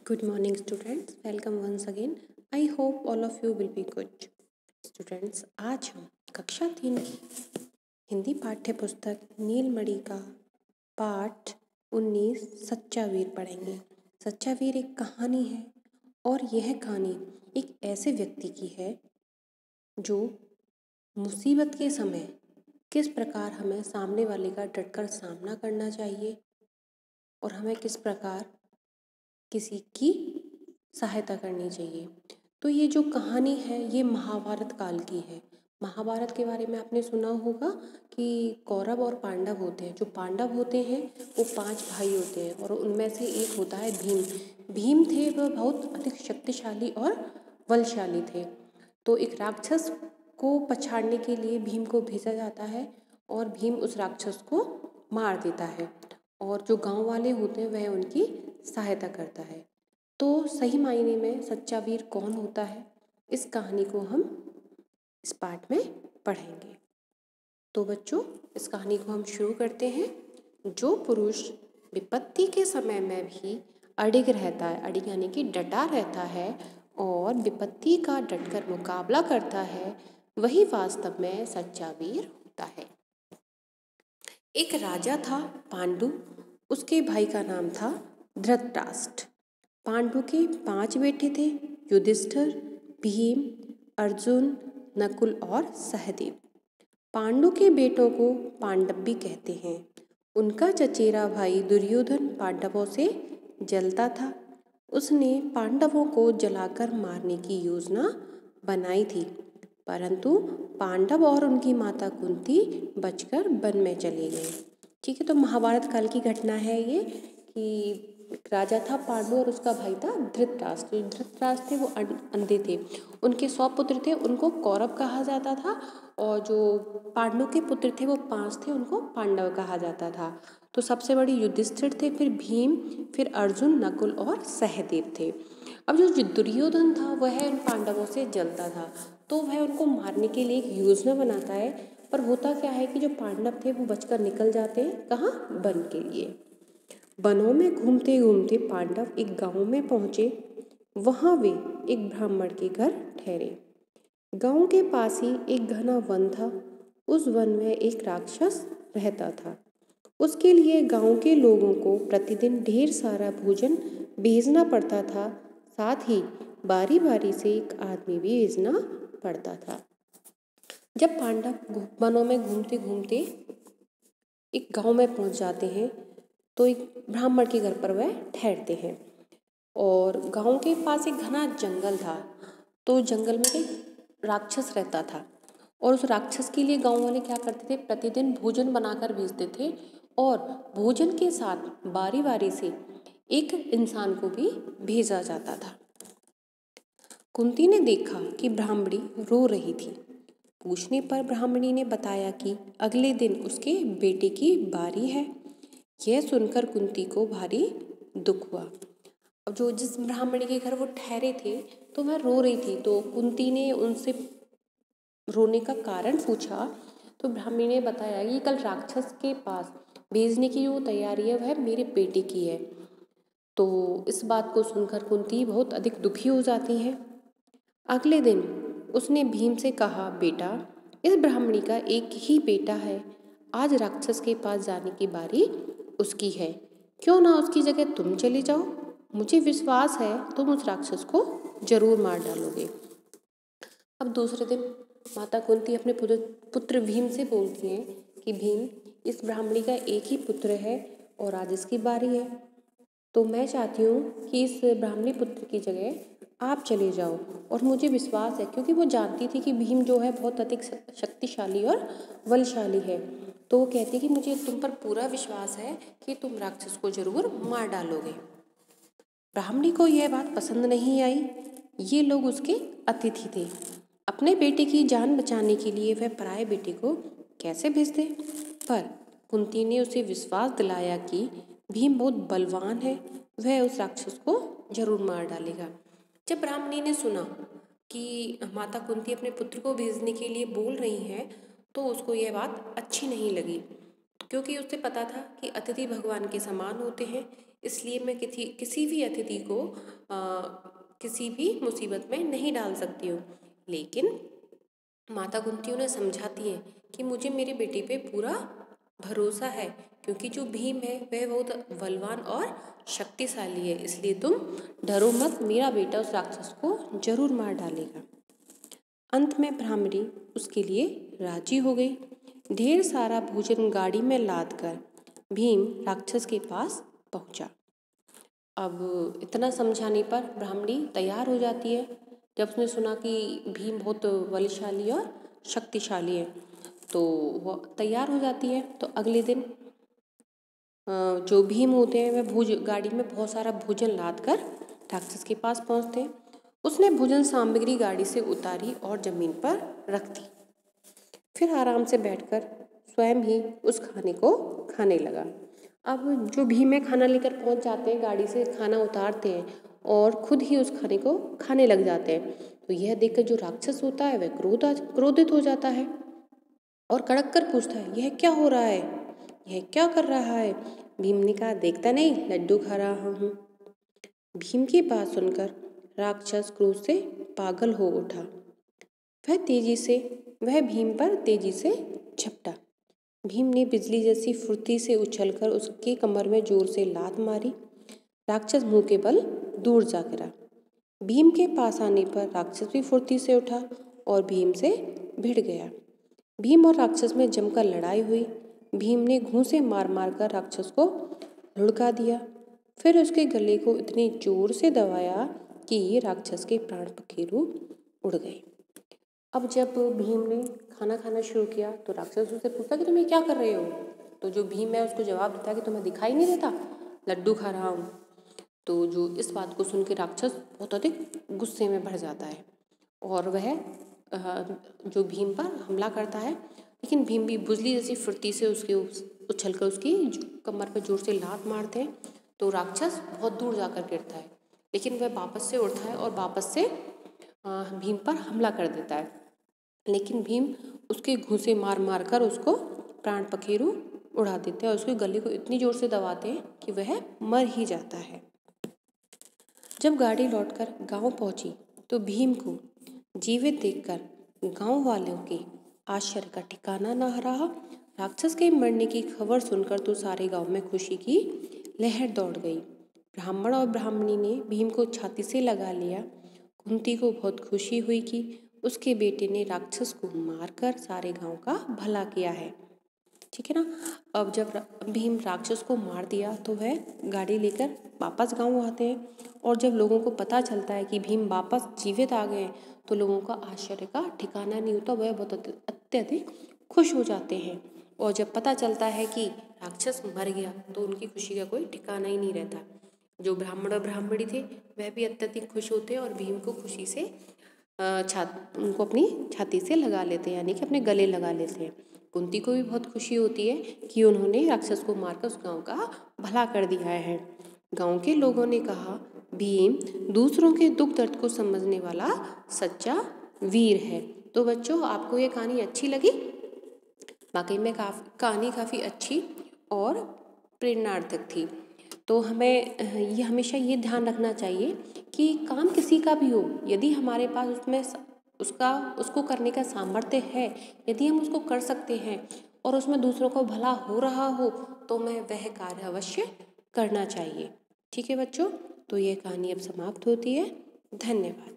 Good morning, students. Welcome once again. I hope all of you will be good. Students, आज हम कक्षा 3 की हिंदी पाठ्य पुस्तक नीलमणि का पाठ 19 सच्चा वीर पढ़ेंगे। सच्चा वीर एक कहानी है और यह कहानी एक ऐसे व्यक्ति की है जो मुसीबत के समय किस प्रकार हमें सामने वाले का डटकर सामना करना चाहिए और हमें किस प्रकार किसी की सहायता करनी चाहिए। तो ये जो कहानी है ये महाभारत काल की है। महाभारत के बारे में आपने सुना होगा कि कौरव और पांडव होते हैं। जो पांडव होते हैं वो 5 भाई होते हैं और उनमें से एक होता है भीम। भीम थे वह बहुत अधिक शक्तिशाली और बलशाली थे। तो एक राक्षस को पछाड़ने के लिए भीम को भेजा जाता है और भीम उस राक्षस को मार देता है और जो गांव वाले होते हैं वह उनकी सहायता करता है। तो सही मायने में सच्चा वीर कौन होता है, इस कहानी को हम इस पाठ में पढ़ेंगे। तो बच्चों, इस कहानी को हम शुरू करते हैं। जो पुरुष विपत्ति के समय में भी अडिग रहता है, अडिग यानी कि डटा रहता है और विपत्ति का डटकर मुकाबला करता है, वही वास्तव में सच्चा वीर होता है। एक राजा था पांडु, उसके भाई का नाम था धृतराष्ट्र। पांडु के 5 बेटे थे, युधिष्ठिर, भीम, अर्जुन, नकुल और सहदेव। पांडु के बेटों को पांडव भी कहते हैं। उनका चचेरा भाई दुर्योधन पांडवों से जलता था। उसने पांडवों को जलाकर मारने की योजना बनाई थी, परंतु पांडव और उनकी माता कुंती बचकर वन में चले गए। ठीक है, तो महाभारत काल की घटना है ये कि राजा था पांडु और उसका भाई था धृतराष्ट्र। धृतराष्ट्र थे वो अंधे थे। उनके 100 पुत्र थे, उनको कौरव कहा जाता था और जो पांडु के पुत्र थे वो 5 थे, उनको पांडव कहा जाता था। तो सबसे बड़ी युधिष्ठिर थे, फिर भीम, फिर अर्जुन, नकुल और सहदेव थे। अब जो दुर्योधन था वह इन पांडवों से जलता था, तो वह उनको मारने के लिए एक योजना बनाता है। पर होता क्या है कि जो पांडव थे वो बचकर निकल जाते हैं, कहाँ? वन के लिए। वनों में घूमते घूमते पांडव एक गांव में पहुंचे। वहां वे एक ब्राह्मण के घर ठहरे। गांव के पास ही एक घना वन था। उस वन में एक राक्षस रहता था। उसके लिए गांव के लोगों को प्रतिदिन ढेर सारा भोजन भेजना पड़ता था, साथ ही बारी बारी से एक आदमी भी भेजना पड़ता था। जब पांडव वनों में घूमते घूमते एक गांव में पहुंच जाते हैं तो एक ब्राह्मण के घर पर वह ठहरते हैं और गांव के पास एक घना जंगल था। तो जंगल में एक राक्षस रहता था और उस राक्षस के लिए गांव वाले क्या करते थे, प्रतिदिन भोजन बनाकर भेजते थे और भोजन के साथ बारी बारी से एक इंसान को भी भेजा जाता था। कुंती ने देखा कि ब्राह्मणी रो रही थी। पूछने पर ब्राह्मणी ने बताया कि अगले दिन उसके बेटे की बारी है। यह सुनकर कुंती को भारी दुख हुआ। अब जो जिस ब्राह्मणी के घर वो ठहरे थे तो वह रो रही थी, तो कुंती ने उनसे रोने का कारण पूछा तो ब्राह्मणी ने बताया कि कल राक्षस के पास भेजने की जो तैयारी है वह मेरे बेटे की है। तो इस बात को सुनकर कुंती बहुत अधिक दुखी हो जाती है। अगले दिन उसने भीम से कहा, बेटा, इस ब्राह्मणी का एक ही बेटा है, आज राक्षस के पास जाने की बारी उसकी है, क्यों ना उसकी जगह तुम चले जाओ। मुझे विश्वास है तुम उस राक्षस को जरूर मार डालोगे। अब दूसरे दिन माता कुंती अपने पुत्र भीम से बोलती हैं कि भीम, इस ब्राह्मणी का एक ही पुत्र है और आज इसकी बारी है, तो मैं चाहती हूँ कि इस ब्राह्मणी पुत्र की जगह आप चले जाओ। और मुझे विश्वास है, क्योंकि वो जानती थी कि भीम जो है बहुत अधिक शक्तिशाली और बलशाली है, तो वो कहती कि मुझे तुम पर पूरा विश्वास है कि तुम राक्षस को जरूर मार डालोगे। ब्राह्मणी को यह बात पसंद नहीं आई। ये लोग उसके अतिथि थे। अपने बेटे की जान बचाने के लिए वह पराये बेटे को कैसे भेज दे? पर कुंती ने उसे विश्वास दिलाया कि भीम बहुत बलवान है, वह उस राक्षस को जरूर मार डालेगा। जब ब्राह्मणी ने सुना कि माता कुंती अपने पुत्र को भेजने के लिए बोल रही हैं तो उसको यह बात अच्छी नहीं लगी, क्योंकि उसे पता था कि अतिथि भगवान के समान होते हैं। इसलिए मैं किसी भी अतिथि को किसी भी मुसीबत में नहीं डाल सकती हूँ। लेकिन माता कुंती उन्हें समझाती है कि मुझे मेरे बेटे पे पूरा भरोसा है, क्योंकि जो भीम है वह बहुत बलवान और शक्तिशाली है, इसलिए तुम डरो मत, मेरा बेटा उस राक्षस को जरूर मार डालेगा। अंत में ब्राह्मणी उसके लिए राजी हो गई। ढेर सारा भोजन गाड़ी में लाद कर भीम राक्षस के पास पहुंचा। अब इतना समझाने पर ब्राह्मणी तैयार हो जाती है। जब उसने सुना कि भीम बहुत बलशाली और शक्तिशाली है तो वो तैयार हो जाती है। तो अगले दिन जो भीम होते हैं वह गाड़ी में बहुत सारा भोजन लाद कर राक्षस के पास पहुंचते हैं। उसने भोजन सामग्री गाड़ी से उतारी और जमीन पर रख दी। फिर आराम से बैठकर स्वयं ही उस खाने को खाने लगा। अब जो भीम है खाना लेकर पहुंच जाते हैं, गाड़ी से खाना उतारते हैं और खुद ही उस खाने को खाने लग जाते हैं। तो यह देखकर जो राक्षस होता है वह क्रोधित हो जाता है और कड़क कर पूछता है, यह क्या हो रहा है, यह क्या कर रहा है। भीम ने कहा, देखता नहीं लड्डू खा रहा हूँ। भीम की बात सुनकर राक्षस क्रोध से पागल हो उठा। वह भीम पर तेजी से झपटा। भीम ने बिजली जैसी फुर्ती से उछलकर उसके कमर में जोर से लात मारी। राक्षस मुंह के बल दूर जा गिरा। भीम के पास आने पर राक्षस भी फुर्ती से उठा और भीम से भिड़ गया। भीम और राक्षस में जमकर लड़ाई हुई। भीम ने घूंसे मार मार कर राक्षस को लुढ़का दिया। फिर उसके गले को इतनी जोर से दबाया कि राक्षस के प्राण पखेरु उड़ गए। अब जब भीम ने खाना खाना शुरू किया तो राक्षस उससे पूछा कि तुम ये क्या कर रहे हो। तो जो भीम है उसको जवाब देता कि तुम्हें दिखाई नहीं देता, लड्डू खा रहा हूँ। तो जो इस बात को सुन के राक्षस बहुत अधिक गुस्से में भर जाता है और वह जो भीम पर हमला करता है। लेकिन भीम भी बिजली जैसी फुर्ती से उसके उछलकर उसकी कमर पर जोर से लात मारते हैं। तो राक्षस बहुत दूर जाकर गिरता है, लेकिन वह वापस से उड़ता है और वापस से भीम पर हमला कर देता है। लेकिन भीम उसके घूंसे मार मार कर उसको प्राण पखेरु उड़ा देते हैं और उसके गले को इतनी जोर से दबाते हैं कि वह मर ही जाता है। जब गाड़ी लौटकर गांव पहुंची तो भीम को जीवित देखकर गांव वालों के आश्चर्य का ठिकाना न रहा। राक्षस के मरने की खबर सुनकर तो सारे गांव में खुशी की लहर दौड़ गई। ब्राह्मण और ब्राह्मणी ने भीम को छाती से लगा लिया। कुंती को बहुत खुशी हुई कि उसके बेटे ने राक्षस को मारकर सारे गांव का भला किया है। ठीक है ना। अब जब भीम राक्षस को मार दिया तो वह गाड़ी लेकर वापस गांव आते हैं और जब लोगों को पता चलता है कि भीम वापस जीवित आ गए तो लोगों का आश्चर्य का ठिकाना नहीं होता, वह बहुत अत्यधिक खुश हो जाते हैं। और जब पता चलता है कि राक्षस मर गया तो उनकी खुशी का कोई ठिकाना ही नहीं रहता। जो ब्राह्मण और ब्राह्मणी थे वह भी अत्यधिक खुश होते हैं और भीम को खुशी से उनको अपनी छाती से लगा लेते हैं, यानी कि अपने गले लगा लेते हैं। कुंती को भी बहुत खुशी होती है कि उन्होंने राक्षस को मारकर उस गांव का भला कर दिया है। गांव के लोगों ने कहा, भीम दूसरों के दुख दर्द को समझने वाला सच्चा वीर है। तो बच्चों, आपको ये कहानी अच्छी लगी? वाकई में कहानी काफ़ी अच्छी और प्रेरणार्थक थी। तो हमें ये हमेशा ये ध्यान रखना चाहिए कि काम किसी का भी हो, यदि हमारे पास उसमें उसको करने का सामर्थ्य है, यदि हम उसको कर सकते हैं और उसमें दूसरों को भला हो रहा हो तो हमें वह कार्य अवश्य करना चाहिए। ठीक है बच्चों, तो ये कहानी अब समाप्त होती है। धन्यवाद।